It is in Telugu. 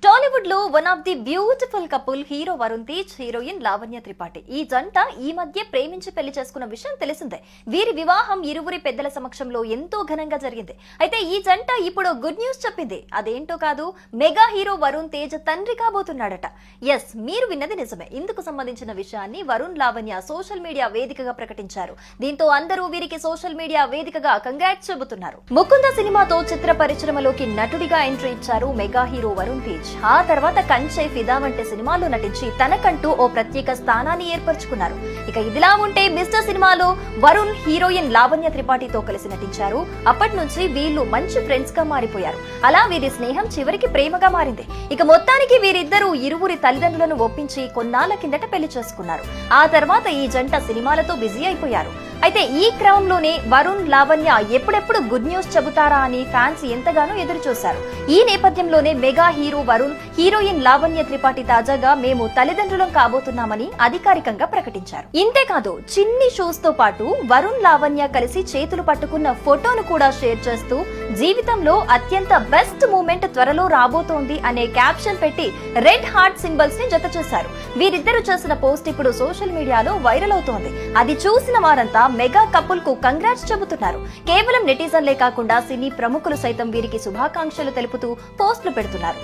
టాలీవుడ్ లో one of the beautiful couple hero Varun Tej, heroine Lavanya Tripathi. ఈ జంట ఈ మధ్య ప్రేమించి పెళ్లి చేసుకున్న విషయం తెలిసిందే. వీరి వివాహం ఇరువురి పెద్దల సమక్షంలో ఎంతో ఘనంగా జరిగింది. అయితే ఈ జంట ఇప్పుడు గుడ్ న్యూస్ చెప్పింది. అదేంటో కాదు, మెగా హీరో వరుణ్ తేజ్ తండ్రి కాబోతున్నాడట. ఎస్, మీరు విన్నది నిజమే. ఇందుకు సంబంధించిన విషయాన్ని వరుణ్, లావణ్య సోషల్ మీడియా వేదికగా ప్రకటించారు. దీంతో అందరూ వీరికి సోషల్ మీడియా వేదికగా కంగ్రాట్స్ చెబుతున్నారు. ముకుంద సినిమాతో చిత్ర పరిశ్రమలోకి నటుడిగా ఎంట్రీ ఇచ్చారు మెగా హీరో వరుణ్ తేజ్. ఆ తర్వాత కంచె, ఫిదా వంటి సినిమాల్లో నటించి తనకంటూ ఓ ప్రత్యేక స్థానాన్ని ఏర్పరచుకున్నారు. ఇక ఇదిలా ఉంటే మిస్టర్ సినిమాలో వరుణ్ హీరోయిన్ లావణ్య త్రిపాఠితో కలిసి నటించారు. అప్పటి నుంచి వీళ్ళు మంచి ఫ్రెండ్స్ గా మారిపోయారు. అలా వీరి స్నేహం చివరికి ప్రేమగా మారింది. ఇక మొత్తానికి వీరిద్దరూ ఇరువురి తల్లిదండ్రులను ఒప్పించి కొన్నాళ్ల కిందట పెళ్లి చేసుకున్నారు. ఆ తర్వాత ఈ జంట సినిమాలతో బిజీ అయిపోయారు. అయితే ఈ క్రమంలోనే వరుణ్, లావణ్య ఎప్పుడెప్పుడు గుడ్ న్యూస్ చెబుతారా అని ఫ్యాన్స్ ఎంతగానో ఎదురు చూశారు. ఈ నేపథ్యంలోనే mega hero Varun, heroine Lavanya Tripathi తాజాగా మేము తల్లిదండ్రులం కాబోతున్నామని అధికారికంగా ప్రకటించారు. ఇంతేకాదు, చిన్ని షూస్ తో పాటు వరుణ్, లావణ్య కలిసి చేతులు పట్టుకున్న ఫోటోను కూడా షేర్ చేస్తూ జీవితంలో అత్యంత బెస్ట్ మూమెంట్ త్వరలో రాబోతోంది అనే క్యాప్షన్ పెట్టి రెడ్ హార్ట్ సింబల్స్ ని జత చేశారు. వీరిద్దరూ చేసిన పోస్ట్ ఇప్పుడు సోషల్ మీడియాలో వైరల్ అవుతోంది. అది చూసిన వారంతా మెగా కపుల్ కు కంగ్రాట్స్ చెబుతున్నారు. కేవలం నెటిజన్లే కాకుండా సినీ ప్రముఖులు సైతం వీరికి శుభాకాంక్షలు తెలుపుతూ పోస్టులు పెడుతున్నారు.